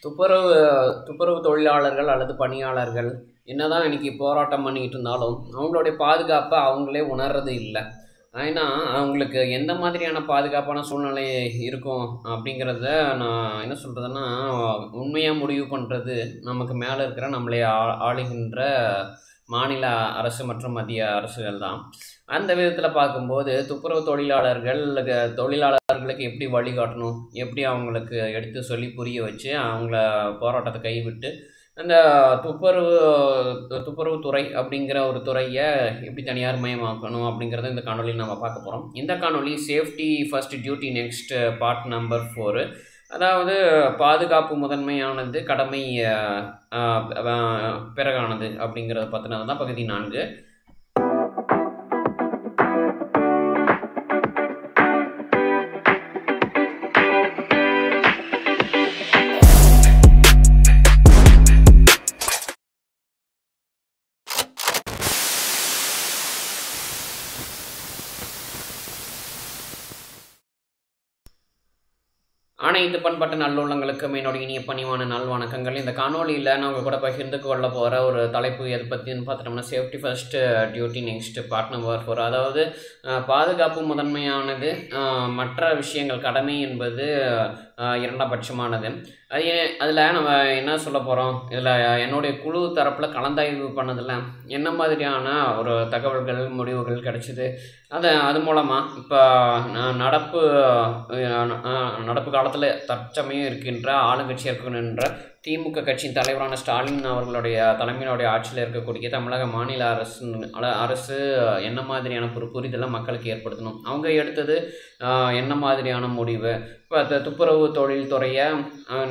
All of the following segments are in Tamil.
துப்புரவு துப்புரவு தொழிலாளர்கள் அல்லது பணியாளர்கள் என்னதான் இன்னைக்கு போராட்டம் பண்ணிக்கிட்டு இருந்தாலும் அவங்களுடைய பாதுகாப்பை அவங்களே உணர்றது இல்லை. ஏன்னா அவங்களுக்கு எந்த மாதிரியான பாதுகாப்பான சூழ்நிலை இருக்கும் அப்படிங்கிறத நான் என்ன சொல்கிறதுன்னா, உண்மையாக முடிவு பண்ணுறது நமக்கு மேலே இருக்கிற நம்மளை ஆளுகின்ற மாநில அரசு மற்றும் மத்திய அரசுகள் தான். அந்த விதத்தில் பார்க்கும்போது துப்புரவு தொழிலாளர்களுக்கு எப்படி வழிகாட்டணும், எப்படி அவங்களுக்கு எடுத்து சொல்லி புரிய வச்சு அவங்கள போராட்டத்தை கைவிட்டு அந்த துப்புரவு துப்புரவுத்துறை அப்படிங்கிற ஒரு துறையை எப்படி தனியார் மயமாக்கணும் அப்படிங்கிறத இந்த காணொலியில் நம்ம பார்க்க போகிறோம். இந்த காணொலி safety first duty next part number 4, அதாவது பாதுகாப்பு முதன்மையானது கடமை பிறகானது அப்படிங்கிறத பற்றினது தான் பகுதி 4. அனைத்து பண்பட்ட நல்லுள்ளங்களுக்கும் என்னோட இனிய பணிவான நல்வணக்கங்கள். இந்த காணொலியில் நான் உங்கள் கூட பகிர்ந்து கொள்ள போகிற ஒரு தலைப்பு எது பற்றின்னு பார்த்துட்டோம்னா, safety first duty next part number 4. அதாவது பாதுகாப்பு முதன்மையானது, மற்ற விஷயங்கள் கடமை என்பது இரண்டாம் பட்சமானது. அதில் நம்ம என்ன சொல்ல போகிறோம், இதில் என்னுடைய குழு தரப்பில் கலந்தாய்வு பண்ணதில் என்ன மாதிரியான ஒரு தகவல்கள் முடிவுகள் கிடைச்சிது, அது மூலமாக இப்போ நடப்பு காலத்தில் தற்சமயம் இருக்கின்ற ஆளுங்கட்சி இருக்கின்ற திமுக கட்சியின் தலைவரான ஸ்டாலின் அவர்களுடைய தலைமையினுடைய ஆட்சியில் இருக்கக்கூடிய தமிழக மாநில அரசு என்ன மாதிரியான ஒரு புரிதலை மக்களுக்கு ஏற்படுத்தணும், அவங்க எடுத்தது என்ன மாதிரியான முடிவு, இப்போ துப்புரவு தொழில்துறையை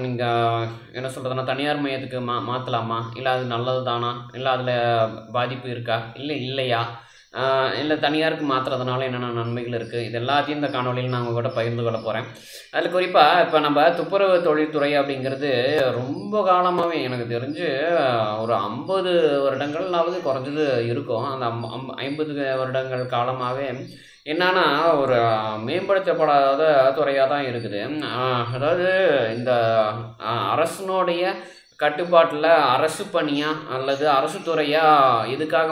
நீங்கள் என்ன சொல்கிறதுனா தனியார் மையத்துக்கு மாற்றலாமா, இல்லை அது நல்லது தானா, இல்லை அதில் பாதிப்பு இருக்கா, இல்லையா, இல்லை தனியாருக்கு மாற்றுறதுனால என்னென்ன நன்மைகள் இருக்குது, இது எல்லாத்தையும் இந்த காணொலியில் நான் உங்கள்கிட்ட பகிர்ந்து கொள்ள போகிறேன். அதில் குறிப்பாக இப்போ நம்ம துப்புரவு தொழில்துறை அப்படிங்கிறது ரொம்ப காலமாகவே எனக்கு தெரிஞ்சு ஒரு 50 வருடங்கள்னாவது குறைஞ்சது இருக்கும். அந்த 50 வருடங்கள் காலமாகவே என்னன்னா ஒரு மேம்படுத்தப்படாத துறையாக தான் இருக்குது. அதாவது இந்த அரசனுடைய கட்டுப்பாட்டில் அரசு பணியாக அல்லது அரசு துறையாக இதுக்காக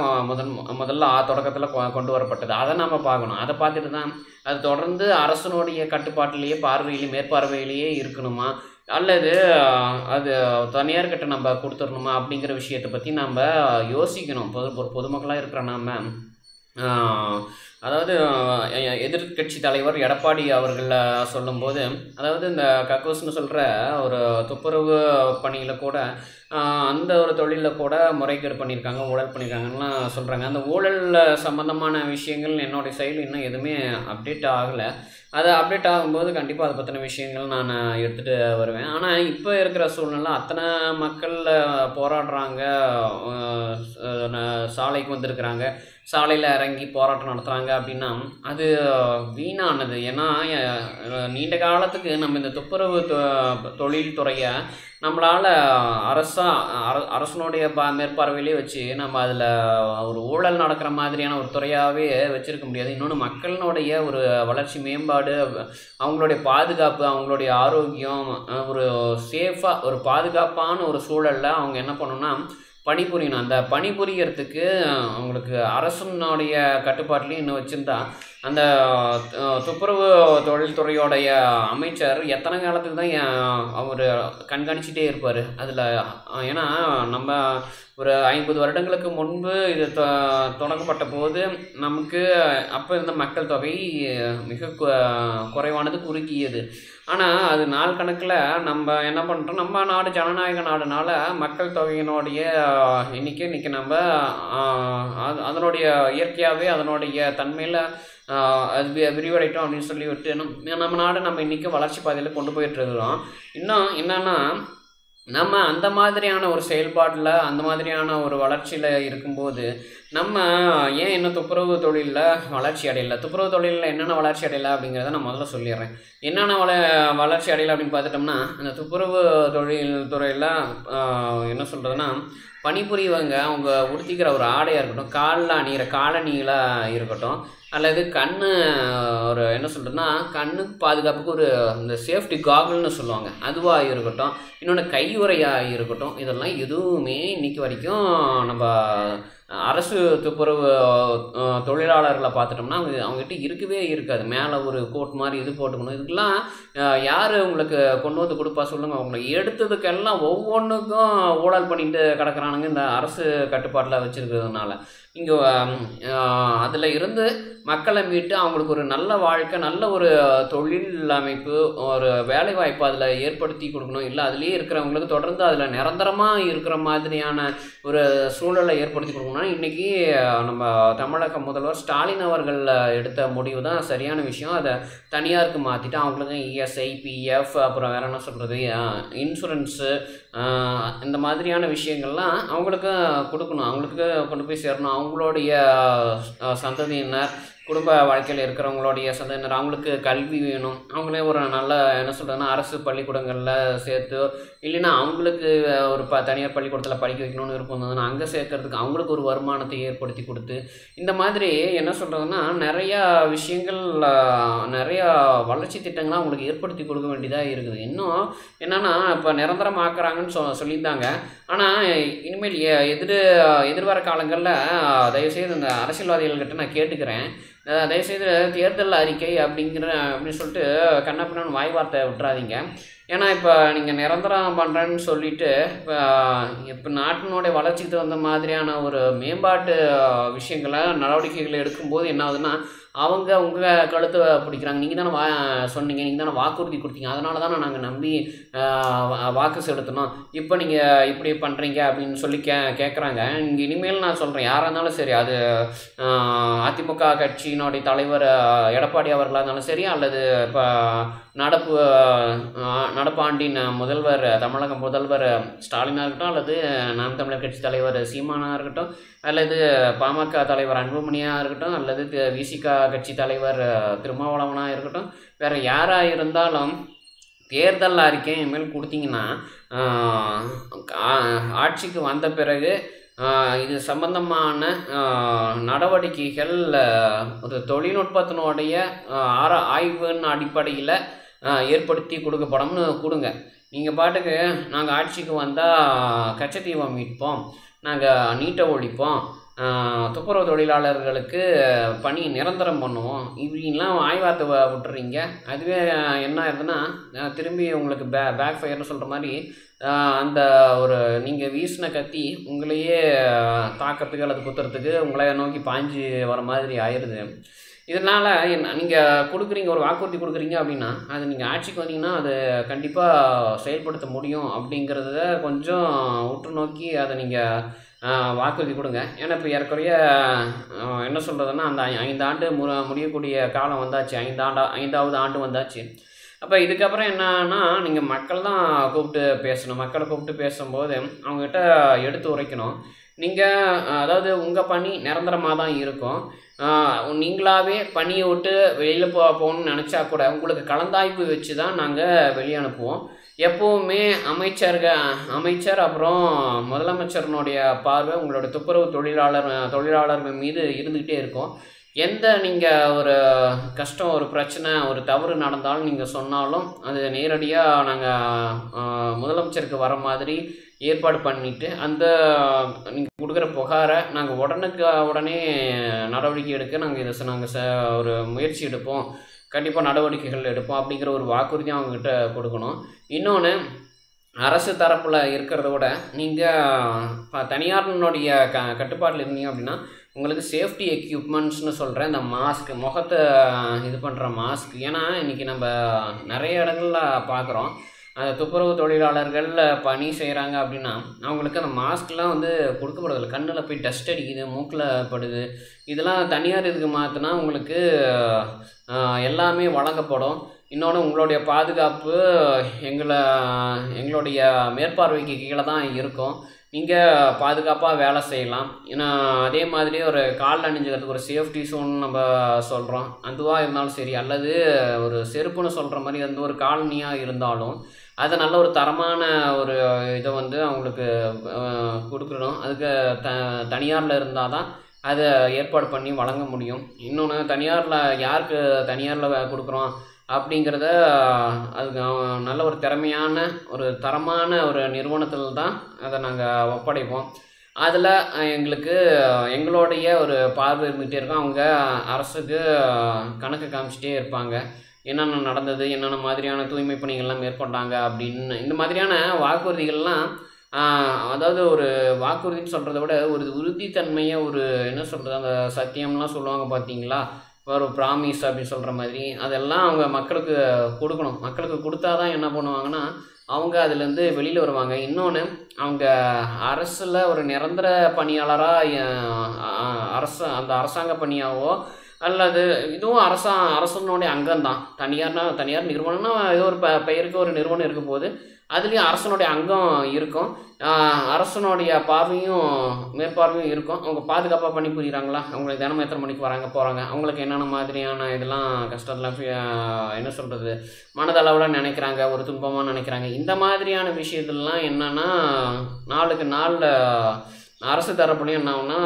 முதல்ல தொடக்கத்தில் கொண்டு வரப்பட்டது, அதை நம்ம பார்க்கணும். அதை பார்த்துட்டு தான் அது தொடர்ந்து அரசனுடைய கட்டுப்பாட்டிலேயே மேற்பார்வையிலேயே இருக்கணுமா, அல்லது அது தனியார்கிட்ட நம்ம கொடுத்துடணுமா அப்படிங்கிற விஷயத்தை பற்றி நம்ம யோசிக்கணும். பொதுமக்களாக இருக்கிற நாம், அதாவது எதிர்கட்சி தலைவர் எடப்பாடி அவர்கள் சொல்லும்போது, அதாவது இந்த கக்கூஸ்னு சொல்கிற ஒரு துப்புரவு பணியில் கூட அந்த ஒரு தொழிலில் கூட முறைகேடு பண்ணியிருக்காங்க, ஊழல் பண்ணியிருக்காங்கன்னு சொல்கிறாங்க. அந்த ஊழல் சம்மந்தமான விஷயங்கள் என்னுடைய சைடில் இன்னும் எதுவுமே அப்டேட் ஆகலை. அது அப்டேட் ஆகும்போது கண்டிப்பாக அதை பற்றின விஷயங்கள் நான் எடுத்துகிட்டு வருவேன். ஆனால் இப்போ இருக்கிற சூழ்நிலை அத்தனை மக்கள் போராடுறாங்க, சாலைக்கு வந்திருக்கிறாங்க, சாலையில் இறங்கி போராட்டம் நடத்துகிறாங்க அப்படின்னா அது வீணானது. ஏன்னா நீண்ட காலத்துக்கு நம்ம இந்த துப்புரவு தொழில்துறையை நம்மளால் அரசனுடைய மேற்பார்வையிலே வச்சு நம்ம அதில் ஒரு ஊழல் நடக்கிற மாதிரியான ஒரு துறையாகவே வச்சுருக்க முடியாது. இன்னொன்று மக்களினுடைய ஒரு வளர்ச்சி மேம்பாடு, அவங்களுடைய பாதுகாப்பு, அவங்களுடைய ஆரோக்கியம், ஒரு சேஃபாக ஒரு பாதுகாப்பான ஒரு சூழலில் அவங்க என்ன பண்ணணும்னா பணிபுரியணும். அந்த பணிபுரியறதுக்கு அவங்களுக்கு அரசனுடைய கட்டுப்பாட்டிலையும் இன்னும் வச்சுருந்தா அந்த துப்புரவு தொழில்துறையோடைய அமைச்சர் எத்தனை காலத்துக்கு தான் அவர் கண்காணிச்சிட்டே இருப்பார் அதில். ஏன்னா நம்ம ஒரு 50 வருடங்களுக்கு முன்பு இது தொடங்கப்பட்ட போது நமக்கு அப்போ இருந்த மக்கள் தொகை மிக குறைவானது, குறுகியது. ஆனால் அது நாள் கணக்கில் நம்ம என்ன பண்ணுறோம், நம்ம நாடு ஜனநாயக நாடுனால மக்கள் தொகையினுடைய எண்ணிக்கை இன்றைக்கி நம்ம அதனுடைய இயற்கையாகவே அதனுடைய தன்மையில் அது விரிவடைட்டோம் அப்படின்னு சொல்லிவிட்டு நம்ம நாடு நம்ம இன்றைக்கும் வளர்ச்சி பாதையில் கொண்டு போயிட்டுருக்கிறோம். இன்னும் என்னென்னா நம்ம அந்த மாதிரியான ஒரு செயல்பாட்டில் அந்த மாதிரியான ஒரு வளர்ச்சியில் இருக்கும்போது நம்ம ஏன் இன்னும் துப்புரவு தொழிலில் வளர்ச்சி அடையலை, துப்புரவு தொழிலில் என்னென்ன வளர்ச்சி அடையலை அப்படிங்கிறத நான் முதல்ல சொல்லிடுறேன். என்னென்ன வளர்ச்சி அடையலை அப்படின்னு பார்த்துட்டோம்னா, அந்த துப்புரவு தொழில்துறையில் என்ன சொல்கிறதுனா பணிபுரியவங்க அவங்க உடுத்திக்கிற ஒரு ஆடையாக இருக்கட்டும், காலில் அணிகிற காலணிகளாக இருக்கட்டும், அல்லது கண்ணு ஒரு என்ன சொல்கிறதுன்னா கண்ணுக்கு பாதுகாப்புக்கு ஒரு இந்த சேஃப்டி காகுல்னு சொல்லுவாங்க, அதுவாக இருக்கட்டும், இன்னொன்று கையுறையாக இருக்கட்டும், இதெல்லாம் எதுவுமே இன்றைக்கி வரைக்கும் நம்ம அரசு துப்புரவு தொழிலாளர்களை பார்த்துட்டோம்னா அவங்ககிட்ட இருக்கவே இருக்காது. மேலே ஒரு கோட் மாதிரி இது போட்டுக்கணும். இதுக்கெல்லாம் யார் உங்களுக்கு கொண்டு வந்து கொடுப்பா சொல்லுங்கள்? அவங்களை எடுத்ததுக்கெல்லாம் ஒவ்வொன்றுக்கும் ஊழல் பண்ணிட்டு கிடக்கிறானுங்க இந்த அரசு கட்டுப்பாட்டில் வச்சுருக்கிறதுனால. இங்கே அதில் இருந்து மக்களை மீட்டு அவங்களுக்கு ஒரு நல்ல வாழ்க்கை, நல்ல ஒரு தொழில் அமைப்பு, ஒரு வேலைவாய்ப்பு அதில் ஏற்படுத்தி கொடுக்கணும். இல்லை அதிலே இருக்கிறவங்களுக்கு தொடர்ந்து அதில் நிரந்தரமாக இருக்கிற மாதிரியான ஒரு சூழலை ஏற்படுத்தி கொடுக்கணும்னா இன்றைக்கி நம்ம தமிழக முதல்வர் ஸ்டாலின் அவர்கள் எடுத்த முடிவு தான் சரியான விஷயம். அதை தனியாருக்கு மாற்றிட்டு அவங்களுக்கு இஎஸ்ஐ, பிஎஃப், அப்புறம் வேறு என்ன சொல்கிறது, இன்சூரன்ஸு, இந்த மாதிரியான விஷயங்கள்லாம் அவங்களுக்கு கொடுக்கணும், அவங்களுக்கு கொண்டு போய் சேரணும். அவங்களுடைய சந்ததியினர், குடும்ப வாழ்க்கையில் இருக்கிறவங்களுடைய சந்ததியினர், அவங்களுக்கு கல்வி வேணும். அவங்களே ஒரு நல்ல என்ன சொல்கிறதுன்னா அரசு பள்ளிக்கூடங்களில் சேர்த்து, இல்லைன்னா அவங்களுக்கு ஒரு தனியார் பள்ளிக்கூடத்தில் படிக்க வைக்கணும்னு இருந்ததுன்னா அங்கே சேர்க்கறதுக்கு அவங்களுக்கு ஒரு வருமானத்தை ஏற்படுத்தி கொடுத்து, இந்த மாதிரி என்ன சொல்கிறதுன்னா நிறையா விஷயங்கள், நிறையா வளர்ச்சி திட்டங்கள்லாம் அவங்களுக்கு ஏற்படுத்தி கொடுக்க வேண்டியதாக இருக்குது. இன்னும் என்னென்னா இப்போ நிரந்தரமாக்குறாங்கன்னு சொல்லியிருந்தாங்க. ஆனால் இனிமேல் எதிர்வர காலங்களில் தயவுசெய்து இந்த அரசியல்வாதிகள்கிட்ட நான் கேட்டுக்கிறேன், தயவுசெய்து தேர்தல் அறிக்கை அப்படின்னு சொல்லிட்டு கண்ணப்பின்னு வாய் வார்த்தை விட்டுறாதீங்க. ஏன்னா இப்போ நீங்கள் நிரந்தரம் பண்ணுறேன்னு சொல்லிவிட்டு இப்போ நாட்டினுடைய வளர்ச்சிக்கு தகுந்த மாதிரியான ஒரு மேம்பாட்டு விஷயங்களை நடவடிக்கைகளை எடுக்கும்போது என்ன ஆகுதுன்னா அவங்க உங்கள் கழுத்தை பிடிக்கிறாங்க. நீங்கள் தானே சொன்னீங்க, நீங்கள் தானே வாக்குறுதி கொடுத்தீங்க, அதனால தானே நாங்கள் நம்பி வாக்கு செலுத்தணும், இப்போ நீங்கள் இப்படி பண்ணுறீங்க அப்படின்னு சொல்லி கேட்குறாங்க. இங்கே இனிமேல் நான் சொல்கிறேன், யாராக இருந்தாலும் சரி, அது அதிமுக கட்சியினுடைய தலைவர் எடப்பாடி அவர்களாக இருந்தாலும் சரி, அல்லது இப்போ நடப்பாண்டின் முதல்வர், தமிழக முதல்வர் ஸ்டாலினாக இருக்கட்டும், அல்லது நாம் தமிழர் கட்சி தலைவர் சீமானாக இருக்கட்டும், அல்லது பாமக தலைவர் அன்புமணியாக இருக்கட்டும், அல்லது விசிக கட்சி தலைவர் திருமாவளவனாக இருக்கட்டும், வேறு யாராக இருந்தாலும் தேர்தல் அறிக்கை இனிமேல் கொடுத்தீங்கன்னா ஆட்சிக்கு வந்த பிறகு இது சம்பந்தமான நடவடிக்கைகள் ஒரு தொழில்நுட்பத்தினுடைய ஆய்வின் அடிப்படையில் ஏற்படுத்தி கொடுக்கப்படம்னு கொடுங்க. நீங்கள் பாட்டுக்கு நாங்கள் ஆட்சிக்கு வந்தால் கச்சத்தீவை மீட்போம், நாங்கள் நீட்டை ஒழிப்போம், துப்புரவு தொழிலாளர்களுக்கு பணி நிரந்தரம் பண்ணுவோம், இப்படின்லாம் ஆய்வார்த்தை விட்டுறீங்க. அதுவே என்ன ஆயிருதுன்னா திரும்பி உங்களுக்கு பேக் ஃபயர்னு சொல்கிற மாதிரி அந்த ஒரு நீங்கள் வீசின கத்தி உங்களையே தாக்கிறதுக்கு அல்லது குத்துறதுக்கு உங்களை நோக்கி பாஞ்சு வர மாதிரி ஆயிடுது. இதனால் நீங்கள் கொடுக்குறீங்க, ஒரு வாக்குறுதி கொடுக்குறீங்க அப்படின்னா அது நீங்கள் ஆட்சிக்கு வந்தீங்கன்னா அது கண்டிப்பாக செயல்படுத்த முடியும் அப்படிங்கிறத கொஞ்சம் உற்று நோக்கி அதை நீங்கள் வாக்குறுதி கொடுங்க. ஏன்னா இப்போ ஏறக்குறைய என்ன சொல்கிறதுன்னா அந்த 5 ஆண்டு முடியக்கூடிய காலம் வந்தாச்சு, 5வது ஆண்டு வந்தாச்சு. அப்போ இதுக்கப்புறம் என்னன்னா நீங்கள் மக்கள் தான் கூப்பிட்டு பேசணும். மக்களை கூப்பிட்டு பேசும்போது அவங்ககிட்ட எடுத்து உரைக்கணும். நீங்கள் அதாவது உங்கள் பணி நிரந்தரமாக தான் இருக்கும், நீங்களாகவே பணியை விட்டு வெளியில் போகணும்னு நினச்சா கூட உங்களுக்கு கலந்தாய்வு வச்சு தான் நாங்கள் வெளியே அனுப்புவோம். எப்போவுமே அமைச்சர் அப்புறம் முதலமைச்சரனுடைய பார்வை உங்களோட துப்புரவு தொழிலாளர்கள் மீது இருந்துக்கிட்டே இருக்கும். எந்த நீங்கள் ஒரு கஷ்டம், ஒரு பிரச்சனை, ஒரு தவறு நடந்தாலும் நீங்கள் சொன்னாலும் அது நேரடியாக நாங்கள் முதலமைச்சருக்கு வர மாதிரி ஏற்பாடு பண்ணிவிட்டு அந்த நீங்கள் கொடுக்குற புகாரை நாங்கள் உடனே நடவடிக்கை எடுக்க நாங்கள் ஒரு முயற்சி எடுப்போம், கண்டிப்பாக நடவடிக்கைகள் எடுப்போம் அப்படிங்கிற ஒரு வாக்குறுதியும் அவங்ககிட்ட கொடுக்கணும். இன்னொன்று, அரசு தரப்பில் இருக்கிறத விட நீங்கள் தனியாரினுடைய கட்டுப்பாட்டில் இருந்தீங்க அப்படின்னா உங்களுக்கு சேஃப்டி எக்யூப்மெண்ட்ஸ்னு சொல்கிறேன், இந்த மாஸ்க், முகத்தை இது பண்ணுற மாஸ்க். ஏன்னா இன்றைக்கி நம்ம நிறைய இடங்களில் பார்க்குறோம், அந்த துப்புரவு தொழிலாளர்கள் பணி செய்கிறாங்க அப்படின்னா அவங்களுக்கு அந்த மாஸ்க்லாம் வந்து கொடுக்கப்படுதில்லை. கண்ணில் போய் டஸ்ட் அடிக்குது, மூக்கில் படுது. இதெல்லாம் தனியார் இதுக்கு மாற்றினா உங்களுக்கு எல்லாமே வழங்கப்படும். இன்னொன்று, உங்களுடைய பாதுகாப்பு எங்களுடைய மேற்பார்வைக்கு கீழே தான் இருக்கும், நீங்கள் பாதுகாப்பாக வேலை செய்யலாம். ஏன்னா அதே மாதிரி ஒரு கால் அணிஞ்சுக்கிறதுக்கு ஒரு சேஃப்டி ஷூன்னு நம்ம சொல்கிறோம், அதுவாக இருந்தாலும் சரி, அல்லது ஒரு செருப்புன்னு சொல்கிற மாதிரி அந்த ஒரு காலனியாக இருந்தாலும் அதை நல்ல ஒரு தரமான ஒரு இதை வந்து அவங்களுக்கு கொடுக்கணும். அதுக்கு தனியாரில் இருந்தால் தான் அதை ஏற்பாடு பண்ணி வழங்க முடியும். இன்னொன்று தனியாரில் யாருக்கு தனியாரில் கொடுக்குறோம் அப்படிங்கிறத அதுக்கு நல்ல ஒரு திறமையான ஒரு தரமான ஒரு நிறுவனத்தில் தான் அதை நாங்கள் ஒப்படைப்போம். அதில் எங்களுக்கு எங்களுடைய ஒரு பார்வை இருந்துகிட்டே இருக்கும். அவங்க அரசுக்கு கணக்கு காமிச்சிட்டே இருப்பாங்க, என்னென்ன நடந்தது, என்னென்ன மாதிரியான தூய்மை பணிகள்லாம் மேற்கொண்டாங்க அப்படின்னு. இந்த மாதிரியான வாக்குறுதிகள்லாம் அதாவது ஒரு வாக்குறுதின்னு சொல்கிறத விட ஒரு உறுதித்தன்மையை, ஒரு என்ன சொல்கிறது, அந்த சத்தியம்லாம் சொல்லுவாங்க பார்த்தீங்களா, ஒரு ப்ராமிஸ் அப்படின்னு சொல்கிற மாதிரி, அதெல்லாம் அவங்க மக்களுக்கு கொடுக்கணும். மக்களுக்கு கொடுத்தா தான் என்ன பண்ணுவாங்கன்னா அவங்க அதுலேருந்து வெளியில் வருவாங்க. இன்னொன்று, அவங்க அரசில் ஒரு நிரந்தர பணியாளராக அந்த அரசாங்க பணியாவோ அல்லது இதுவும் அரசனுடைய அங்கம்தான். தனியார் நிறுவனம்னா ஏதோ ஒரு பெயருக்கு ஒரு நிறுவனம் இருக்கும் போது அதுலேயும் அரசனுடைய அங்கம் இருக்கும், அரசனுடைய பார்வையும் மேற்பார்வையும் இருக்கும். அவங்க பாதுகாப்பாக பணி புரிகிறாங்களா, அவங்களுக்கு தினமும் எத்தனை மணிக்கு வராங்க போகிறாங்க, அவங்களுக்கு என்னென்ன மாதிரியான இதெல்லாம் கஷ்டம்லாம் என்ன சொல்கிறது மனதளவில் நினைக்கிறாங்க, ஒரு துன்பமாக நினைக்கிறாங்க. இந்த மாதிரியான விஷயத்துலலாம் என்னென்னா நாளுக்கு நாளில் அரசு தரப்புலையும் என்ன ஆகுனா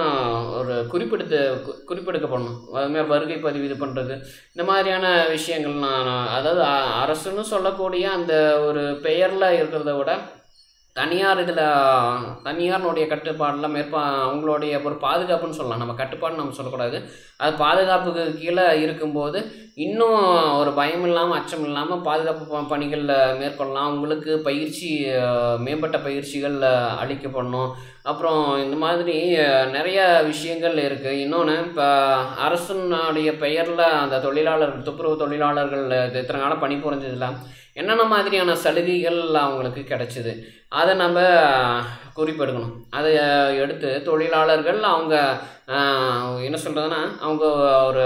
ஒரு குறிப்பெடுக்கப்படணும். அதுமாதிரி வருகை பதிவு இது பண்ணுறது, இந்த மாதிரியான விஷயங்கள் அதாவது அரசுன்னு சொல்லக்கூடிய அந்த ஒரு பெயரில் இருக்கிறத விட தனியாருடைய கட்டுப்பாடெலாம் அவங்களுடைய ஒரு பாதுகாப்புன்னு சொல்லலாம். நம்ம கட்டுப்பாடுன்னு நம்ம சொல்லக்கூடாது, அது பாதுகாப்புக்கு கீழே இருக்கும்போது இன்னும் ஒரு பயம் இல்லாமல் அச்சம் இல்லாமல் பாதுகாப்பு பணிகளில் மேற்கொள்ளலாம். அவங்களுக்கு மேம்பட்ட பயிற்சிகள் அளிக்கப்படணும். அப்புறம் இந்த மாதிரி நிறைய விஷயங்கள் இருக்குது. இன்னொன்று, இப்போ அரசனுடைய பெயரில் அந்த துப்புரவு தொழிலாளர்கள் இத்தனை காலம் பணி புரிஞ்சதில்ல என்னென்ன மாதிரியான சலுகைகள் அவங்களுக்கு கிடச்சிது, அதை நம்ம குறிப்பெடுக்கணும். அதை எடுத்து தொழிலாளர்கள் அவங்க என்ன சொல்கிறதுனா அவங்க ஒரு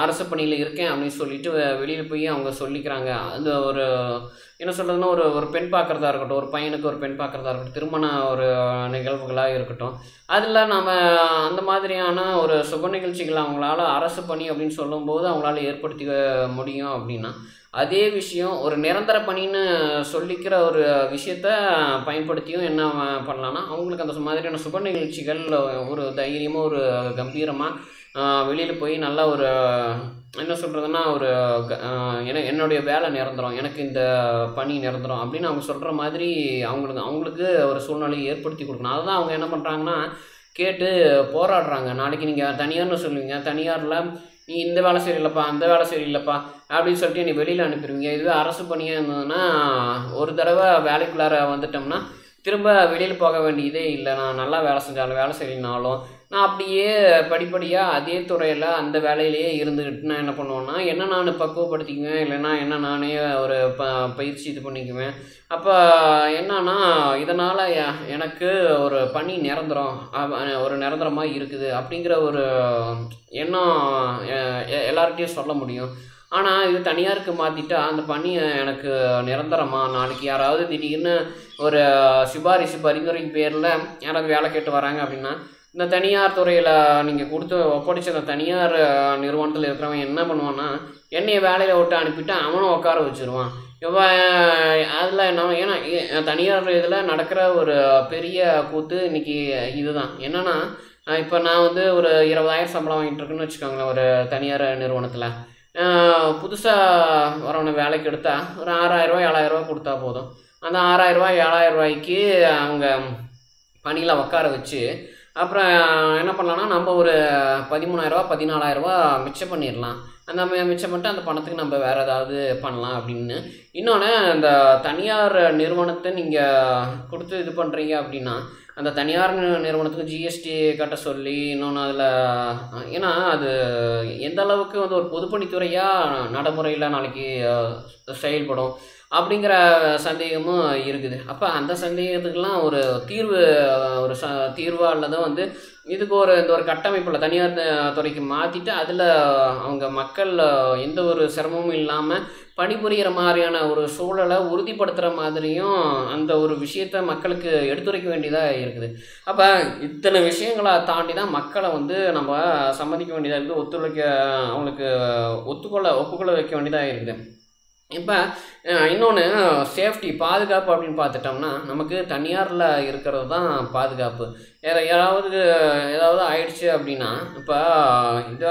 அரசு பணியில் இருக்கேன் அப்படின்னு சொல்லிட்டு வெளியில் போய் அவங்க சொல்லிக்கிறாங்க. அந்த ஒரு என்ன சொல்கிறதுனா ஒரு பெண் பார்க்குறதா இருக்கட்டும், ஒரு பையனுக்கு ஒரு பெண் பார்க்குறதா இருக்கட்டும், திருமண ஒரு நிகழ்வுகளாக இருக்கட்டும், அதில் நம்ம அந்த மாதிரியான ஒரு சுப நிகழ்ச்சிகள் அவங்களால அரசு பணி அப்படின்னு சொல்லும்போது அவங்களால ஏற்படுத்தி முடியும். அப்படின்னா அதே விஷயம் ஒரு நிரந்தர பணின்னு சொல்லிக்கிற ஒரு விஷயத்த பயன்படுத்தியும் என்ன பண்ணலான்னா அவங்களுக்கு அந்த மாதிரியான சுப நிகழ்ச்சிகள் ஒரு தைரியமாக ஒரு கம்பீரமாக வெளியில் போய் நல்லா ஒரு என்ன சொல்கிறதுனா ஒரு என்னுடைய வேலை நிரந்தரம், எனக்கு இந்த பணி நிரந்தரம் அப்படின்னு அவங்க சொல்கிற மாதிரி அவங்களுக்கு ஒரு சூழ்நிலையை ஏற்படுத்தி கொடுக்கணும். அதுதான் அவங்க என்ன பண்ணுறாங்கன்னா கேட்டு போராடுறாங்க. நாளைக்கு நீங்கள் தனியார்னு சொல்லுவீங்க, தனியாரில் நீ இந்த வேலை சரியில்லைப்பா, அந்த வேலை சரியில்லைப்பா அப்படின்னு சொல்லிட்டு நீ வெளியில் அனுப்பிடுவீங்க. இதுவே அரசு பணியாக இருந்ததுன்னா ஒரு தடவை வேலைக்குள்ளார வந்துட்டோம்னா திரும்ப வெளியில் போக வேண்டியதே இல்லை. நான் நல்லா வேலை செஞ்சாலும் வேலை செய்யலினாலும் நான் அப்படியே படிப்படியாக அதே துறையில் அந்த வேலையிலேயே இருந்துக்கிட்டு நான் என்ன பண்ணுவேன்னா நான் பக்குவப்படுத்திக்குவேன், இல்லைன்னா நானே ஒரு பயிற்சி இது பண்ணிக்குவேன். அப்போ என்னன்னா இதனால் எனக்கு ஒரு பணி ஒரு நிரந்தரமாக இருக்குது அப்படிங்கிற ஒரு எண்ணம் எல்லார்கிட்டையும் சொல்ல முடியும். ஆனால் இது தனியாருக்கு மாற்றிட்டா அந்த பணி எனக்கு நிரந்தரமாக நாளைக்கு யாராவது திடீர்னு ஒரு சிபாரிசு பரிந்துரைக்கு பேரில் யாராவது வேலை கேட்டு வராங்க அப்படின்னா இந்த தனியார் துறையில் நீங்கள் ஒப்படைச்ச அந்த தனியார் நிறுவனத்தில் இருக்கிறவன் என்ன பண்ணுவான்னா என்னைய வேலையில் விட்டு அனுப்பிட்டு அவனும் உட்கார வச்சுருவான். அதில் நம்ம ஏன்னா தனியார் இதில் நடக்கிற ஒரு பெரிய கூத்து இன்றைக்கி இதுதான். என்னென்னா இப்போ நான் ஒரு 20,000 சம்பளம் வாங்கிட்டு இருக்குன்னு வச்சுக்கோங்களேன் ஒரு தனியார் நிறுவனத்தில். புதுசாக வரவனை வேலைக்கு எடுத்தால் ஒரு 6,000 7,000 கொடுத்தா போதும். அந்த 6,000 7,000 அவங்க பணியில் உட்கார வச்சு அப்புறம் என்ன பண்ணலான்னா நம்ம ஒரு 13,000 14,000 மிச்சம் பண்ணிடலாம். அந்த மிச்சம் பண்ணிட்டு அந்த பணத்துக்கு நம்ம வேறு ஏதாவது பண்ணலாம் அப்படின்னு. இன்னொன்று, அந்த தனியார் நிறுவனத்தை நீங்கள் கொடுத்து இது பண்ணுறீங்க அப்படின்னா அந்த தனியார் நிறுவனத்துக்கு ஜிஎஸ்டி கட்ட சொல்லி இன்னொன்று அதில் ஏன்னா அது எந்த அளவுக்கு ஒரு பொதுப்பணித்துறையாக நடைமுறையில் நாளைக்கு செயல்படும் அப்படிங்கிற சந்தேகமும் இருக்குது. அப்போ அந்த சந்தேகத்துக்கெல்லாம் ஒரு தீர்வாக அல்லது இதுக்கு இந்த ஒரு கட்டமைப்பில் தனியார் துறைக்கு மாற்றிட்டு அதில் அவங்க மக்கள் எந்த ஒரு சிரமமும் இல்லாமல் பணிபுரிகிற மாதிரியான ஒரு சூழலை உறுதிப்படுத்துகிற மாதிரியும் அந்த ஒரு விஷயத்தை மக்களுக்கு எடுத்துரைக்க வேண்டியதாக இருக்குது. அப்போ இத்தனை விஷயங்களை தாண்டி தான் மக்களை நம்ம சம்மதிக்க வேண்டியதாக இருக்குது, அவங்களுக்கு ஒப்புக்கொள்ள வைக்க வேண்டியதாக இருக்குது. இப்போ இன்னொன்று சேஃப்டி பாதுகாப்பு அப்படின்னு பார்த்துட்டோம்னா நமக்கு தனியாரில் இருக்கிறது தான் பாதுகாப்பு. ஏதாவது ஆயிடுச்சு அப்படின்னா இப்போ இது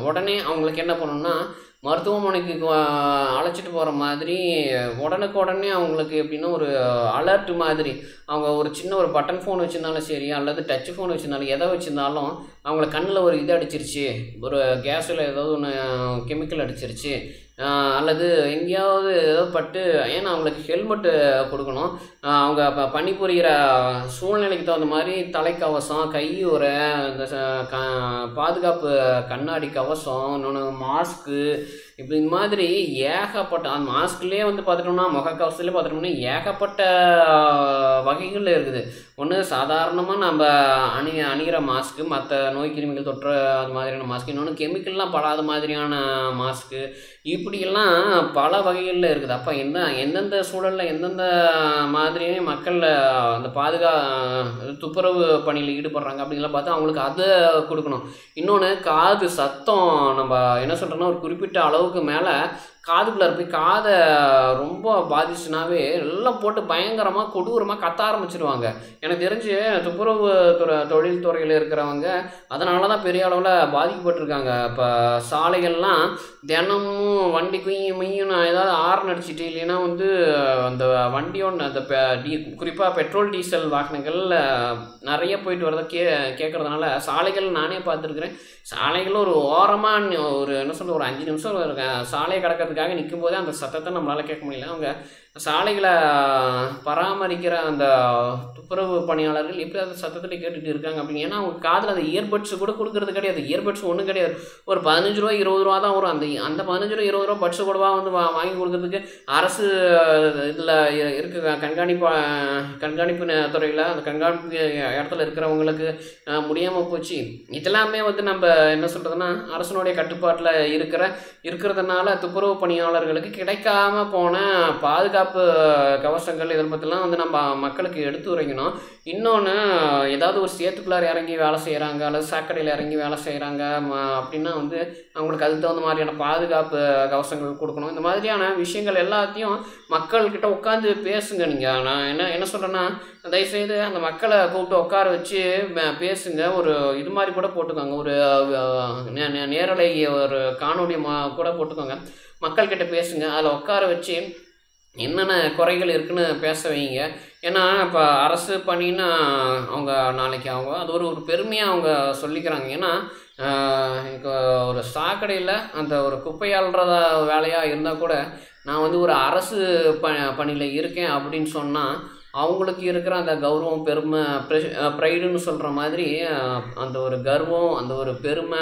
உடனே அவங்களுக்கு என்ன பண்ணணும்னா மருத்துவமனைக்கு அழைச்சிட்டு போகிற மாதிரி உடனுக்குடனே அவங்களுக்கு எப்படின்னா ஒரு அலர்ட் மாதிரி அவங்க ஒரு சின்ன ஒரு பட்டன் ஃபோன் வச்சுருந்தாலும் சரி அல்லது டச் ஃபோன் வச்சுருந்தாலும் எதை வச்சுருந்தாலும் அவங்கள கண்ணில் ஒரு இது அடிச்சிருச்சு, ஒரு கேஸில் ஏதாவது ஒன்று கெமிக்கல் அடிச்சிருச்சு அல்லது எங்கேயாவது ஏதாவது பட்டு, ஏன்னா அவங்களுக்கு ஹெல்மெட்டு கொடுக்கணும். அவங்க பணிபுரிகிற சூழ்நிலைக்கு தகுந்த மாதிரி தலைக்கவசம், கை உறை, இந்த பாதுகாப்பு கண்ணாடி கவசம், இன்னொன்று மாஸ்க்கு, இப்போ இந்த மாதிரி ஏகப்பட்ட அந்த மாஸ்க்லேயே வந்து பார்த்துட்டோம்னா முகக்கவசத்துலேயே பார்த்துட்டோம்னா ஏகப்பட்ட வகைகள் இருக்குது. ஒன்று சாதாரணமாக நம்ம அணிகிற மாஸ்க்கு, மற்ற நோய் கிருமிகள் தொற்ற அது மாதிரியான மாஸ்க்கு, இன்னொன்று கெமிக்கல்லாம் படாத மாதிரியான மாஸ்க்கு, இப்படியெல்லாம் பல வகைகளில் இருக்குது. அப்போ எந்தெந்த சூழலில் எந்தெந்த மாதிரியே மக்கள் அந்த துப்புரவு பணியில் ஈடுபடுறாங்க அப்படிங்கலாம் பார்த்து அவங்களுக்கு அதை கொடுக்கணும். இன்னொன்று காது சத்தம் நம்ம என்ன சொல்கிறோன்னா ஒரு குறிப்பிட்ட அளவுக்கு மேலே காதுக்குள்ளே போய் காதை ரொம்ப பாதிச்சுனாவே எல்லாம் போட்டு பயங்கரமாக கொடூரமாக கத்த ஆரம்பிச்சிருவாங்க. எனக்கு தெரிஞ்சு துப்புரவு தொழில்துறையில் இருக்கிறவங்க அதனால தான் பெரிய அளவில் பாதிக்கப்பட்டிருக்காங்க. இப்போ சாலைகள்லாம் தினமும் வண்டி குய்யும் ஏதாவது ஆர்ன் அடிச்சுட்டு இல்லைன்னா வந்து அந்த வண்டியோட அந்த குறிப்பாக பெட்ரோல் டீசல் வாகனங்கள் நிறைய போயிட்டு வரதை கேட்குறதுனால சாலைகள் நானே பார்த்துருக்குறேன். சாலைகள் ஒரு ஓரமாக ஒரு என்ன சொல்கிறது ஒரு 5 நிமிஷம் சாலையை கடக்கிறதுக்காக நிற்கும் போதே அந்த சத்தத்தை நம்மளால் கேட்க முடியல. அவங்க சாலைகளை பராமரிக்கிற அந்த துப்புரவு பணியாளர்கள் எப்படி அந்த சத்தத்தில் கேட்டுட்டு இருக்காங்க அப்படின்னு. ஏன்னா அவங்க காதில் அந்த இயர்பட்ஸ் கூட கொடுக்கறது கிடையாது. இயர்பட்ஸ் ஒன்றும் கிடையாது. ஒரு 15 ரூபா 20 ரூபா தான் வரும். அந்த 15 ரூபா 20 ரூபா பட்ஸ் கூடவா வந்து வாங்கி கொடுக்கறதுக்கு அரசு இதில் இருக்க கண்காணிப்பு துறையில் அந்த கண்காணிப்பு இடத்துல இருக்கிறவங்களுக்கு முடியாமல் போச்சு. இதெல்லாமே வந்து நம்ம என்ன சொல்கிறதுனா அரசனுடைய கட்டுப்பாட்டில் இருக்கிறதுனால துப்புரவு பணியாளர்களுக்கு கிடைக்காம போன பாதுகாப்பு கவசங்கள் இதை பற்றிலாம் வந்து நம்ம மக்களுக்கு எடுத்து உரைக்கணும். இன்னொன்று ஏதாவது ஒரு சேத்துக்குள்ளார் இறங்கி வேலை செய்கிறாங்க அல்லது சாக்கடையில் இறங்கி வேலை செய்கிறாங்க அப்படின்னா வந்து அவங்களுக்கு அதுக்கு தகுந்த மாதிரியான பாதுகாப்பு கவசங்கள் கொடுக்கணும். இந்த மாதிரியான விஷயங்கள் எல்லாத்தையும் மக்கள்கிட்ட உட்காந்து பேசுங்க. நீங்கள் நான் என்ன சொல்கிறேன்னா தயவுசெய்து அந்த மக்களை கூப்பிட்டு உட்கார வச்சு பேசுங்க. ஒரு இது மாதிரி கூட போட்டுக்கோங்க, ஒரு நேரலை ஒரு காணொலி கூட போட்டுக்கோங்க. மக்கள்கிட்ட பேசுங்க. அதில் உட்கார வச்சு என்னென்ன குறைகள் இருக்குதுன்னு பேச வைங்க. ஏன்னா இப்போ அரசு பணின்னா அவங்க நாளைக்கு அவங்க அது ஒரு பெருமையாக அவங்க சொல்லிக்கிறாங்க. ஏன்னா இப்போ ஒரு சாக்கடையில் அந்த ஒரு குப்பையாள்றத வேலையாக இருந்தால் கூட நான் வந்து ஒரு அரசு பணியில் இருக்கேன் அப்படின்னு சொன்னால் அவங்களுக்கு இருக்கிற அந்த கௌரவம், பெருமை, ப்ரைடுன்னு சொல்கிற மாதிரி அந்த ஒரு கர்வம், அந்த ஒரு பெருமை,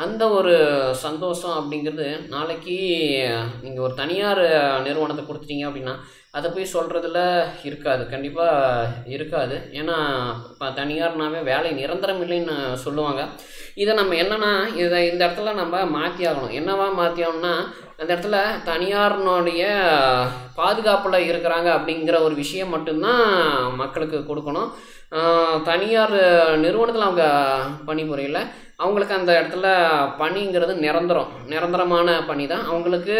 அந்த ஒரு சந்தோஷம் அப்படிங்கிறது நாளைக்கு நீங்கள் ஒரு தனியார் நிறுவனத்தை கொடுத்துட்டீங்க அப்படின்னா அதை போய் சொல்கிறதுல இருக்காது, கண்டிப்பாக இருக்காது. ஏன்னா இப்போ தனியார்னாவே வேலை நிரந்தரம் இல்லைன்னு சொல்லுவாங்க. இதை நம்ம என்னென்னா இந்த இடத்துல நம்ம மாற்றி ஆகணும். என்னவா மாற்றி ஆகணும்னா அந்த இடத்துல தனியார்னுடைய பாதுகாப்பில் இருக்கிறாங்க அப்படிங்கிற ஒரு விஷயம் மட்டும்தான் மக்களுக்கு கொடுக்கணும். தனியார் நிறுவனத்தில் அவங்க பணிபுரியல, அவங்களுக்கு அந்த இடத்துல பணிங்கிறது நிரந்தரமான பணி தான். அவங்களுக்கு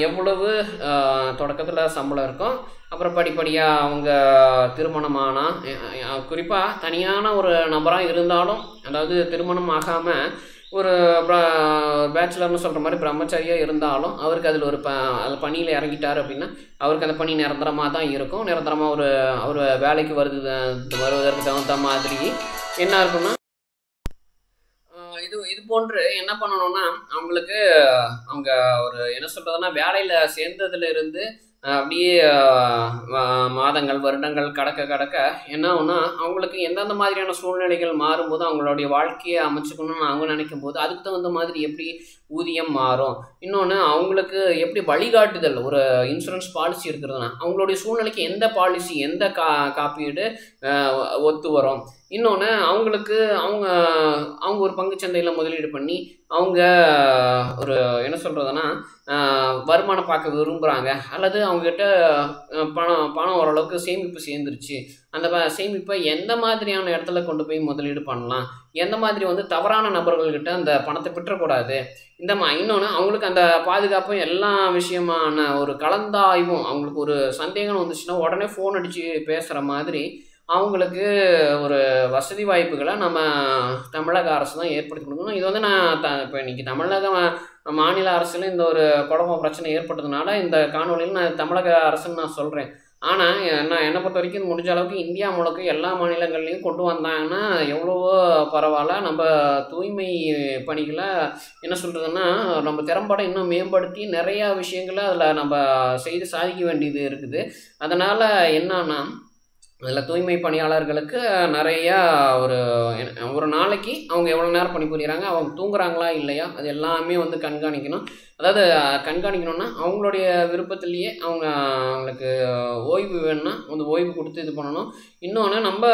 எவ்வளவு தொடக்கத்தில் சம்பளம் இருக்கும், அப்புறம் படிப்படியாக அவங்க திருமணமானால், குறிப்பாக தனியான ஒரு நபராக இருந்தாலும், அதாவது திருமணம் ஆகாமல் ஒரு பேச்சுலர்னு சொல்கிற மாதிரி பிரம்மச்சாரியாக இருந்தாலும் அவருக்கு அதில் ஒரு அதில் பணியில் இறங்கிட்டார் அப்படின்னா அவருக்கு அந்த பணி நிரந்தரமாக தான் இருக்கும். நிரந்தரமாக அவர் வேலைக்கு வருவதற்கு தகுந்த மாதிரி என்ன இருக்குன்னா இது போன்று என்ன பண்ணணும்னா அவங்களுக்கு அவங்க ஒரு என்ன சொல்கிறதுனா வேலையில் சேர்ந்ததுல இருந்து அப்படியே மாதங்கள் வருடங்கள் கடக்க என்ன ஆகுனா அவங்களுக்கு எந்தெந்த மாதிரியான சூழ்நிலைகள் மாறும்போது அவங்களுடைய வாழ்க்கையை அமைச்சுக்கணும்னு அவங்க நினைக்கும் போது அதுக்கு தகுந்த மாதிரி எப்படி ஊதியம் மாறும். இன்னொன்று அவங்களுக்கு எப்படி வழிகாட்டுதல், ஒரு இன்சூரன்ஸ் பாலிசி இருக்கிறதுனா அவங்களுடைய சூழ்நிலைக்கு எந்த பாலிசி எந்த காப்பீடு ஒத்து வரும், இன்னொன்று அவங்களுக்கு அவங்க அவங்க ஒரு பங்குச்சந்தையில் முதலீடு பண்ணி அவங்க ஒரு என்ன சொல்கிறதுனா வருமானம் பார்க்க விரும்புகிறாங்க, அல்லது அவங்ககிட்ட பணம் ஓரளவுக்கு சேமிப்பு சேர்ந்துருச்சு. அந்த சேமிப்பை எந்த மாதிரியான இடத்துல கொண்டு போய் முதலீடு பண்ணலாம், எந்த மாதிரி வந்து தவறான நபர்கள்கிட்ட அந்த பணத்தை பெற்றக்கூடாது, இன்னொன்று அவங்களுக்கு அந்த பாதுகாப்பும் எல்லா விஷயமான ஒரு கலந்தாய்வும், அவங்களுக்கு ஒரு சந்தேகம் வந்துச்சுன்னா உடனே ஃபோன் அடித்து பேசுகிற மாதிரி அவங்களுக்கு ஒரு வசதி வாய்ப்புகளை நம்ம தமிழக அரசு தான் ஏற்படுத்தி கொடுக்கணும். இது வந்து நான் இப்போ இன்றைக்கி தமிழக மாநில அரசில் இந்த ஒரு குழப்ப பிரச்சனை ஏற்பட்டதுனால இந்த காணொலியில் நான் தமிழக அரசுன்னு நான் சொல்கிறேன். ஆனால் என்னை பொறுத்த வரைக்கும் முடிஞ்ச அளவுக்கு இந்தியா முழுக்க எல்லா மாநிலங்கள்லையும் கொண்டு வந்தாங்கன்னா எவ்வளவோ பரவாயில்ல. நம்ம தூய்மை பணிகளை என்ன சொல்கிறதுன்னா நம்ம திறம்பட இன்னும் மேம்படுத்தி நிறையா விஷயங்களை அதில் நம்ம செய்து சாதிக்க வேண்டியது இருக்குது. அதனால் என்னன்னா அதில் தூய்மை பணியாளர்களுக்கு நிறையா ஒரு நாளைக்கு அவங்க எவ்வளோ நேரம் பணிபுரிகிறாங்க, அவங்க தூங்குறாங்களா இல்லையா, அது எல்லாமே வந்து கண்காணிக்கணும். அதாவது கண்காணிக்கணும்னா அவங்களுடைய விருப்பத்திலேயே அவங்களுக்கு ஓய்வு வேணும்னா அந்த ஓய்வு கொடுத்து இது பண்ணணும். இன்னொன்று நம்ம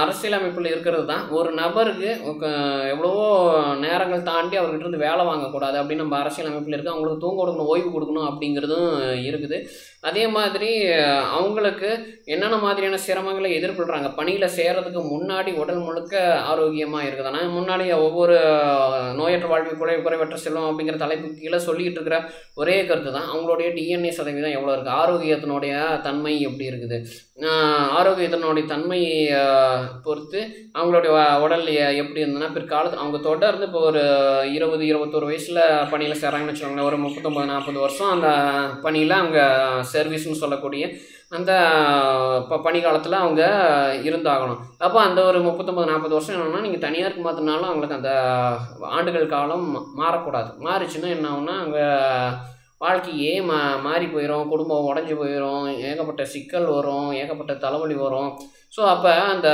அரசியலமைப்பில் இருக்கிறது தான் ஒரு நபருக்கு எவ்வளவோ நேரங்கள் தாண்டி அவர்கிட்ட இருந்து வேலை வாங்கக்கூடாது அப்படின்னு நம்ம அரசியலமைப்பில் இருக்குது. அவங்களுக்கு தூங்க கொடுக்கணும், ஓய்வு கொடுக்கணும் அப்படிங்கிறதும் இருக்குது. அதே மாதிரி அவங்களுக்கு என்னென்ன மாதிரியான சிரமங்களை எதிர்கொள்கிறாங்க, பணியில் சேர்கிறதுக்கு முன்னாடி உடல் முழுக்க ஆரோக்கியமாக இருக்குதுன்னா முன்னாடி ஒவ்வொரு நோயற்ற வாழ்வு குறைவற்ற செல்வம் அப்படிங்கிற தலைப்புக்கு கீழே சொல்லிக்கிட்டு இருக்கிற ஒரே கருத்து தான் அவங்களுடைய டிஎன்ஏ சதவீதம் எவ்வளோ இருக்குது, ஆரோக்கியத்தினுடைய தன்மை எப்படி இருக்குது, ஆரோக்கியத்தினுடைய தன்மை பொறுத்து அவங்களுடைய உடல் எப்படி இருந்ததுன்னா பிற்காலத்தில் அவங்க தொடர்ந்து இப்போ ஒரு 20-21 வயசில் பணியில் சேர்றாங்கன்னு வச்சுக்கோங்களேன், ஒரு 39-40 வருஷம் அந்த பணியில் அவங்க சர்வீஸ்னு சொல்லக்கூடிய அந்த பணிக்காலத்தில் அவங்க இருந்தாகணும். அப்போ அந்த ஒரு 39-40 வருஷம் என்னென்னா நீங்கள் தனியாருக்கு மாற்றினாலும் அவங்களுக்கு அந்த ஆண்டுகள் காலம் மாறக்கூடாது. மாறிச்சுன்னா என்ன ஆகுனா அங்கே வாழ்க்கையே மாறி போயிடும், குடும்பம் உடஞ்சி போயிடும், ஏகப்பட்ட சிக்கல் வரும், ஏகப்பட்ட தலைவலி வரும். ஸோ அப்போ அந்த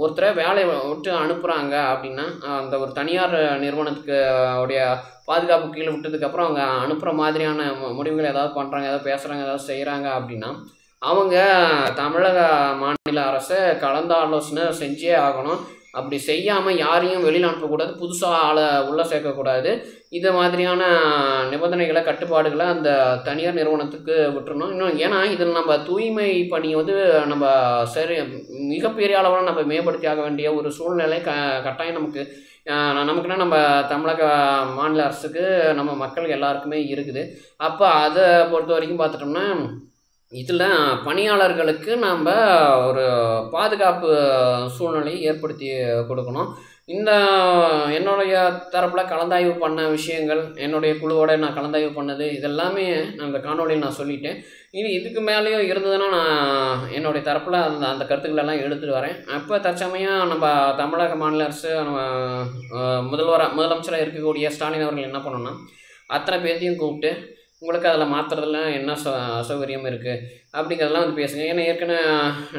ஒருத்தரை வேலையை விட்டு அனுப்புகிறாங்க அப்படின்னா அந்த ஒரு தனியார் நிறுவனத்துக்கு உடைய பாதுகாப்பு கீழே விட்டதுக்கப்புறம் அவங்க அனுப்புகிற மாதிரியான முடிவுகள் ஏதாவது பண்ணுறாங்க, ஏதாவது பேசுகிறாங்க, ஏதாவது செய்கிறாங்க அப்படின்னா அவங்க தமிழக மாநில அரசை கலந்தாலோசனை செஞ்சே ஆகணும். அப்படி செய்யாமல் யாரையும் வெளியில் அனுப்பக்கூடாது, புதுசாக ஆளை உள்ளே சேர்க்கக்கூடாது. இது மாதிரியான நிபந்தனைகளை கட்டுப்பாடுகளை அந்த தனியார் நிறுவனத்துக்கு விட்டுறணும். இன்னும் ஏன்னா இதில் நம்ம தூய்மை பணியை வந்து நம்ம மிகப்பெரிய அளவில் நம்ம மேம்படுத்தி ஆக வேண்டிய ஒரு சூழ்நிலை கட்டாயம் நமக்குன்னா நம்ம தமிழக மாநில அரசுக்கு நம்ம மக்கள் எல்லாருக்குமே இருக்குது. அப்போ அதை பொறுத்த வரைக்கும் பார்த்துட்டோம்னா இதில் பணியாளர்களுக்கு நம்ம ஒரு பாதுகாப்பு சூழ்நிலையை ஏற்படுத்தி கொடுக்கணும். என்னுடைய தரப்பில் கலந்தாய்வு பண்ண விஷயங்கள், என்னுடைய குழுவோட நான் கலந்தாய்வு பண்ணது இதெல்லாமே அந்த காணொலியில் நான் சொல்லிட்டேன். இதுக்கு மேலேயும் இருந்ததுன்னா நான் என்னுடைய தரப்பில் அந்த கருத்துக்களெல்லாம் எடுத்துகிட்டு வரேன். அப்போ தற்சமயம் நம்ம தமிழக மாநில அரசு நம்ம முதலமைச்சராக இருக்கக்கூடிய ஸ்டாலின் அவர்கள் என்ன பண்ணணும்னா அத்தனை பேர்த்தையும் கூப்பிட்டு உங்களுக்கு அதில் மாற்றுறதுல என்ன அசௌகரியம் இருக்குது அப்படிங்கிறதெல்லாம் வந்து பேசுங்க. ஏன்னா ஏற்கனவே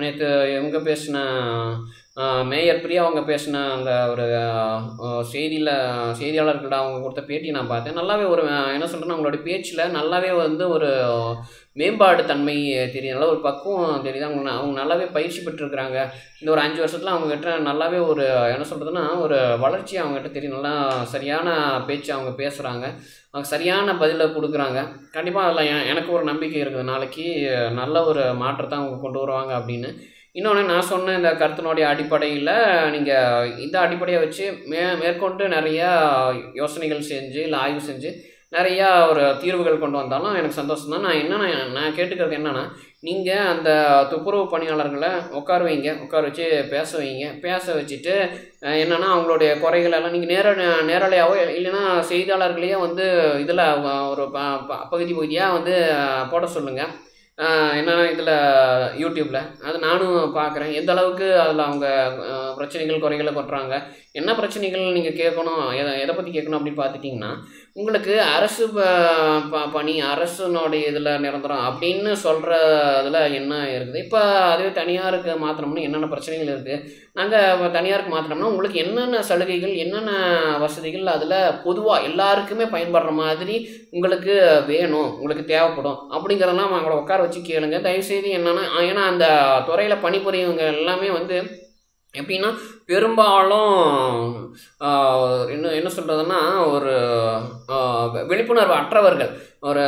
நேற்று இவங்க பேசின மேயர் பிரியா அவங்க பேசின அந்த ஒரு செய்தியாளர்கள்ட்ட அவங்க கொடுத்த பேட்டி நான் பார்த்தேன். நல்லாவே ஒரு என்ன சொல்கிறேன்னா அவங்களோட பேச்சில் நல்லாவே வந்து ஒரு மேம்பாடு தன்மை தெரியும், நல்லா ஒரு பக்குவம் தெரியுது. அவங்க நல்லாவே பயிற்சி பெற்றுருக்குறாங்க. இந்த ஒரு 5 வருஷத்தில் அவங்ககிட்ட நல்லாவே ஒரு என்ன சொல்கிறதுனா ஒரு வளர்ச்சி அவங்ககிட்ட தெரியும். நல்லா சரியான பேச்சு அவங்க பேசுகிறாங்க, அவங்க சரியான பதிலை கொடுக்குறாங்க. கண்டிப்பாக அதில் எனக்கு ஒரு நம்பிக்கை இருக்குது, நாளைக்கு நல்ல ஒரு மாற்றத்தை அவங்க கொண்டு வருவாங்க அப்படின்னு. இன்னொன்று நான் சொன்ன இந்த கருத்தினுடைய அடிப்படையில் நீங்கள் இந்த அடிப்படையை வச்சு மேற்கொண்டு நிறையா யோசனைகள் செஞ்சு இல்லை ஆய்வு செஞ்சு நிறையா ஒரு தீர்வுகள் கொண்டு வந்தாலும் எனக்கு சந்தோஷம் தான். நான் கேட்டுக்கிறது என்னென்னா நீங்கள் அந்த துப்புரவு பணியாளர்களை உட்கார வச்சு பேச வச்சுட்டு என்னென்னா அவங்களுடைய குறைகளெல்லாம் நீங்கள் நேரலையாவோ இல்லைன்னா செய்தியாளர்களையே வந்து இதில் ஒரு பகுதியாக வந்து போட சொல்லுங்கள். என்னென்னா இதில் யூடியூப்பில் அது நானும் பார்க்குறேன் எந்த அளவுக்கு அதில் அவங்க பிரச்சனைகள் குறைகளை கொட்டுறாங்க, என்ன பிரச்சனைகள் நீங்கள் கேட்கணும், எதை பற்றி கேட்கணும் அப்படின்னு பார்த்துட்டிங்கன்னா உங்களுக்கு அரசு பணி அரசுனுடைய இதில் நிரந்தரம் அப்படின்னு சொல்கிறதுல என்ன இருக்குது. இப்போ அதுவே தனியாருக்கு மாற்றினோம்னா என்னென்ன பிரச்சனைகள் இருக்குது, நாங்கள் தனியாருக்கு மாற்றினோம்னா உங்களுக்கு என்னென்ன சலுகைகள் என்னென்ன வசதிகள் அதில் பொதுவாக எல்லாருக்குமே பயன்படுற மாதிரி உங்களுக்கு வேணும், உங்களுக்கு தேவைப்படும் அப்படிங்கிறதெல்லாம் அவங்கள உட்கார வச்சு கேளுங்க தயவுசெய்து. ஏன்னா அந்த துறையில் பணிபுரியவங்க எல்லாமே வந்து எப்படின்னா பெரும்பாலும் என்ன சொல்கிறதுன்னா ஒரு விழிப்புணர்வு அற்றவர்கள் ஒரு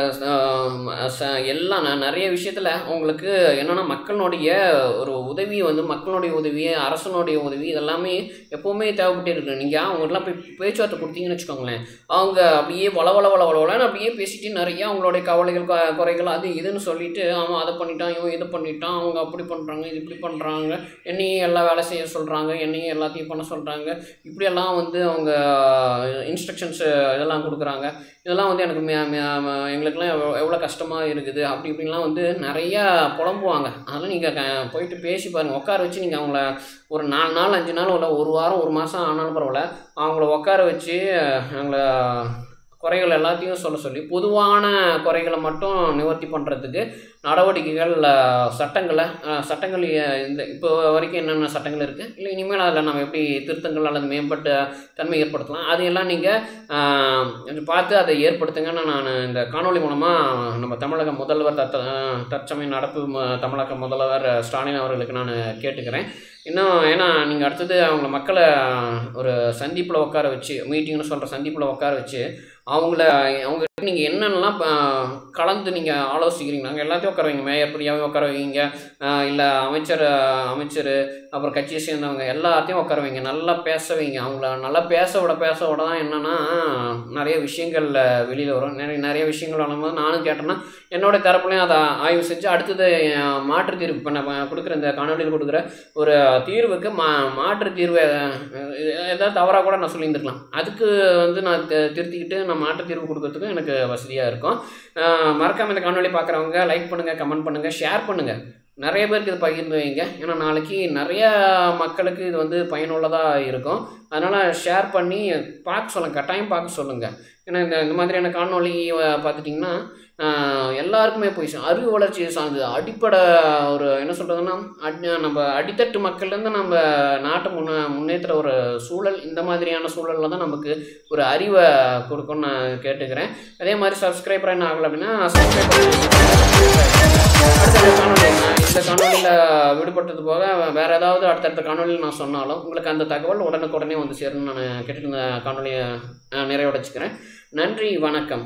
எல்லாம் நிறைய விஷயத்தில் உங்களுக்கு என்னென்னா மக்களுடைய ஒரு உதவி வந்து மக்களுடைய உதவி அரசனுடைய உதவி இதெல்லாமே எப்போவுமே தேவைப்பட்டு இருக்குது. நீங்கள் அவங்களுக்குலாம் போய் பேச்சுவார்த்தை கொடுத்தீங்கன்னு வச்சுக்கோங்களேன், அவங்க அப்படியே வளவளன்னு அப்படியே பேசிட்டு நிறைய அவங்களுடைய கவலைகள் குறைகள் அது இதுன்னு சொல்லிட்டு அவன் அதை பண்ணிட்டான் இவன் இது பண்ணிட்டான் அவங்க அப்படி பண்ணுறாங்க இது இப்படி பண்ணுறாங்க என்னையும் எல்லா வேலை செய்ய சொல்கிறாங்க என்னையும் எல்லாத்தையும் பண்ண சொல்கிறாங்க இப்படியெல்லாம் வந்து அவங்க இன்ஸ்ட்ரக்ஷன்ஸு இதெல்லாம் கொடுக்குறாங்க. இதெல்லாம் வந்து எனக்கு எங்களுக்கெல்லாம் எவ்வளோ கஷ்டமாக இருக்குது அப்படி இப்படின்லாம் வந்து நிறையா புலம்புவாங்க. அதனால் நீங்கள் போயிட்டு பேசி பாருங்கள், உட்கார வச்சு நீங்கள் அவங்கள ஒரு 4 நாள் 5 நாள் இல்லை ஒரு வாரம் 1 மாதம் ஆனாலும் பரவாயில்ல, அவங்கள உட்கார வச்சு அவங்கள குறைகள் எல்லாத்தையும் சொல்லி பொதுவான குறைகளை மட்டும் நிவர்த்தி பண்ணுறதுக்கு நடவடிக்கைகள் சட்டங்கள் இந்த இப்போ வரைக்கும் என்னென்ன சட்டங்கள் இருக்குது இல்லை இனிமேல் அதில் நம்ம எப்படி திருத்தங்கள் அல்லது மேம்பட்ட தன்மை ஏற்படுத்தலாம் அதையெல்லாம் நீங்கள் பார்த்து அதை ஏற்படுத்துங்கன்னு நான் இந்த காணொலி மூலமாக நம்ம தமிழக முதல்வர் தற்சமயம் நடப்பு தமிழக முதல்வர் ஸ்டாலின் அவர்களுக்கு நான் கேட்டுக்கிறேன். இன்னும் ஏன்னா நீங்கள் அடுத்தது அவங்க மக்களை ஒரு சந்திப்பில் உட்கார வச்சு மீட்டிங்னு சொல்கிற சந்திப்பில் உட்கார வச்சு அவங்க நீங்கள் என்னென்னலாம் கலந்து நீங்கள் ஆலோசிக்கிறீங்க நாங்கள் எல்லாத்தையும் உட்கார வைங்க, மேயர் பிரியாவே உட்கார வைங்க, இல்லை அமைச்சர் அப்புறம் கட்சியை சேர்ந்தவங்க எல்லாத்தையும் உட்கார வைங்க, நல்லா பேச வைங்க. அவங்கள நல்லா பேச விட தான் என்னென்னா நிறைய விஷயங்கள் வெளியில் வரும். நிறைய விஷயங்கள் வரும்போது நானும் கேட்டேன்னா என்னோடய தரப்புலையும் அதை ஆய்வு செஞ்சு அடுத்தது மாற்று தீர்வு இப்போ நான் கொடுக்குற இந்த காணொலியில் கொடுக்குற ஒரு தீர்வுக்கு மாற்று தீர்வு ஏதாவது தவறாக கூட நான் சொல்லியிருந்துருக்கலாம். அதுக்கு வந்து நான் திருத்திக்கிட்டு நான் மாற்று தீர்வு கொடுக்கறதுக்கு எனக்கு வசதியாக இருக்கும். மறக்காமல் இந்த காணொலி பார்க்குறவங்க லைக் பண்ணுங்கள், கமெண்ட் பண்ணுங்கள், ஷேர் பண்ணுங்கள், நிறைய பேருக்கு இது பகிர்ந்து வைங்க. ஏன்னா நாளைக்கு நிறையா மக்களுக்கு இது வந்து பயனுள்ளதாக இருக்கும். அதனால் ஷேர் பண்ணி கட்டாயம் பார்க்க சொல்லுங்கள். ஏன்னா இந்த மாதிரியான காணொலி பார்த்துட்டிங்கன்னா எல்லாருக்குமே போய் அறிவு வளர்ச்சி சார்ந்து அடிப்படை ஒரு என்ன சொல்கிறதுன்னா நம்ம அடித்தட்டு மக்கள்லேருந்து நம்ம நாட்டை முன்னேற்ற ஒரு சூழல் இந்த மாதிரியான சூழலில் தான் நமக்கு ஒரு அறிவை கொடுக்கும்னு நான் கேட்டுக்கிறேன். அதே மாதிரி சப்ஸ்கிரைபர் என்ன ஆகலை அப்படின்னா சப்ஸ்கிரைப் இந்த காணொலியில் விடுபட்டது போக வேறு ஏதாவது அடுத்தடுத்த காணொலியில் நான் சொன்னாலும் உங்களுக்கு அந்த தகவல் உடனுக்குடனே வந்து சேரும்னு நான் கேட்டுட்டு இந்த காணொலியை நிறைவடைச்சிக்கிறேன். நன்றி, வணக்கம்.